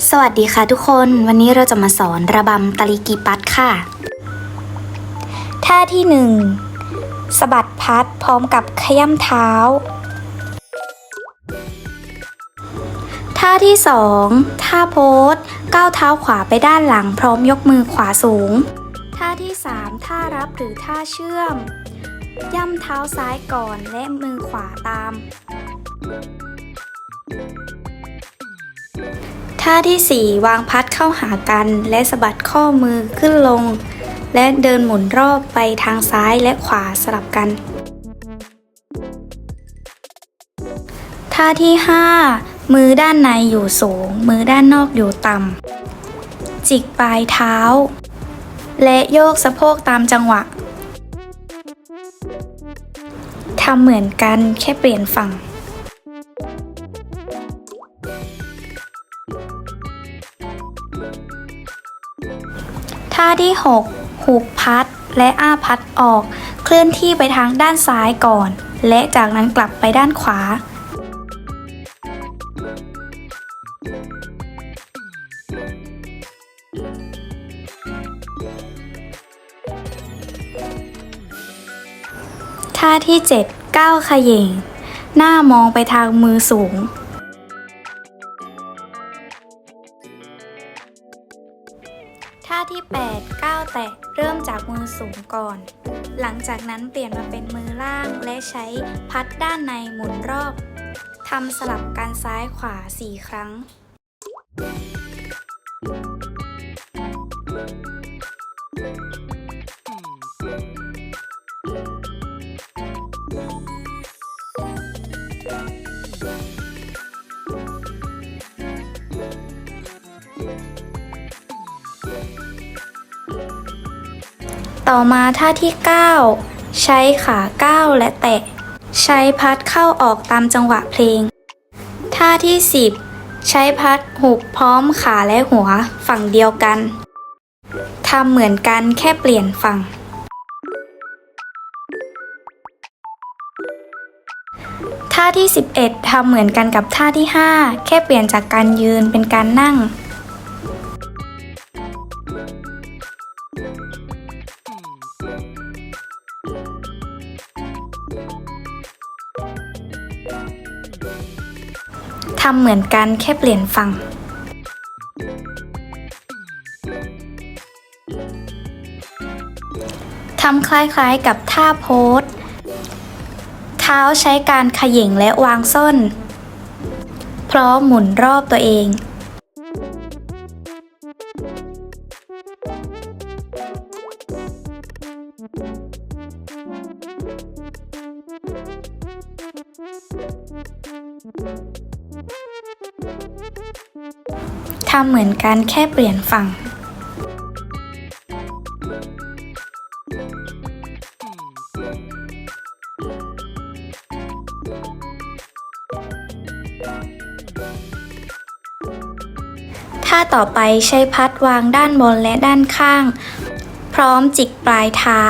สวัสดีค่ะทุกคนวันนี้เราจะมาสอนระบำตะลิกีปัดค่ะท่าที่1สะบัดพัดพร้อมกับขย้ำเท้าท่าที่2ท่าโพสก้าวเท้าขวาไปด้านหลังพร้อมยกมือขวาสูงท่าที่3ท่ารับหรือท่าเชื่อมย่ำเท้าซ้ายก่อนและมือขวาตามท่าที่4วางพัดเข้าหากันและสะบัดข้อมือขึ้นลงและเดินหมุนรอบไปทางซ้ายและขวาสลับกันท่าที่5มือด้านในอยู่สูงมือด้านนอกอยู่ต่ำจิกปลายเท้าและโยกสะโพกตามจังหวะทำเหมือนกันแค่เปลี่ยนฝั่งท่าที่6หุบพัดและอ้าพัดออกเคลื่อนที่ไปทางด้านซ้ายก่อนและจากนั้นกลับไปด้านขวาท่าที่7ก้าวเขย่งหน้ามองไปทางมือสูงท่าที่8ก้าวแตะเริ่มจากมือสูงก่อนหลังจากนั้นเปลี่ยนมาเป็นมือล่างและใช้พัดด้านในหมุนรอบทำสลับกันซ้ายขวา4 ครั้งต่อมาท่าที่9ใช้ขาก้าวและแตะใช้พัดเข้าออกตามจังหวะเพลงท่าที่10ใช้พัดหุบพร้อมขาและหัวฝั่งเดียวกันทำเหมือนกันแค่เปลี่ยนฝั่งท่าที่11ทำเหมือนกันกับท่าที่5แค่เปลี่ยนจากการยืนเป็นการนั่งทำเหมือนกันแค่เปลี่ยนฝั่งทำคล้ายๆกับท่าโพสเท้าใช้การเขย่งและวางส้นพร้อมหมุนรอบตัวเองทำเหมือนกันแค่เปลี่ยนฝั่งท่าต่อไปใช้พัดวางด้านบนและด้านข้างพร้อมจิกปลายเท้า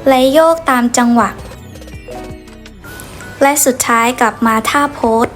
และโยกตามจังหวะและสุดท้ายกลับมาท่าโพส